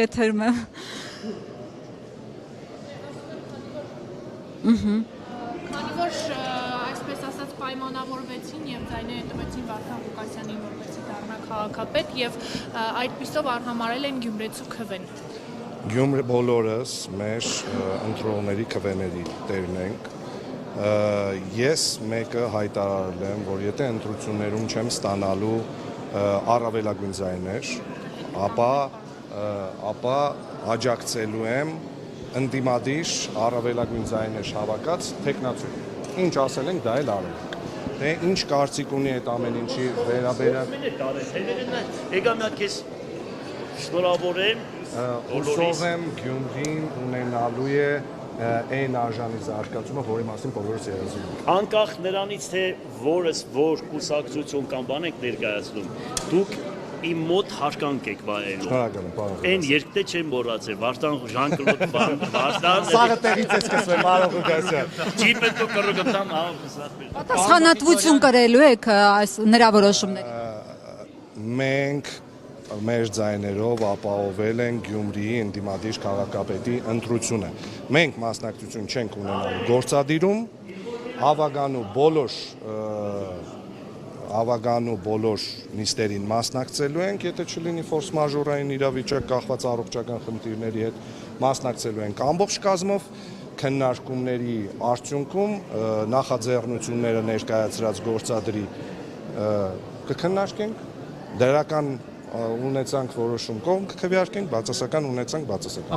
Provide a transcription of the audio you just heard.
եթերում եմ։ Քանի որ այսպես ասած պայմանավորվեցին եւ ձայները տվեցին Վարդան Ղուկասյանին որպեսզի դառնա քաղաքապետ եւ այդպիսով արհամարել են Գյումրեցու քվեն։ Գյումրի բոլորս մեր ընտրողների քվեների տերն ենք։ Ես մեկը հայտարարել եմ, որ եթե ընտրություններում չեմ ստանալու առավելագույն ձայներ, ապա աջակցելու եմ ընդդիմադիր առավելագույն ձայներ հավաքած թեկնածու։ Ինչ ասել ենք, դա էլ արել ենք։ Թե ինչ կարծիք ունի այդ ամեն ինչի վերաբերյալ։ Եկա մի հատ քեզ շնորհավորեմ։ Հուսով եմ Գյումրին ունենալու է այն արժանի զարգացումը, որի մասին բոլորս երազում ենք։ Անկախ նրանից, թե որ կուսակցություն կամ բան եք ներկայացնում, դուք իմ մոտ հարկանք եք վայելում։ Շնորհակալ եմ, պարոն։ Այն երկտե չեմ մոռացել, Վարդան Ժան-Կլոդ Վարդան։ Սաղը տեղից է սկսվում, պարոն Ղուկասյան։ Ջիպետո կռգտան, Պատասխանատվություն կրելու եք այս նրա որոշումների։ Մենք մեր ձայներով ապահովել են Գյումրիի ընդդիմադիր քաղաքապետի ընտրությունը։ Մենք մասնակցություն չենք ունենալու գործադիրում, հավագանու բոլոր նիստերին մասնակցելու ենք, եթե չլինի ֆորս մաժորային իրավիճակ կախված առողջական խնդիրների հետ, մասնակցելու ենք ամբողջ կազմով քննարկումների արդյունքում նախաձեռնությունները ներկայացրած գործադրի կքննարկենք, դրական ունեցանք որոշում կողմ կքվեարկենք, բացասական ունեցանք բացասական։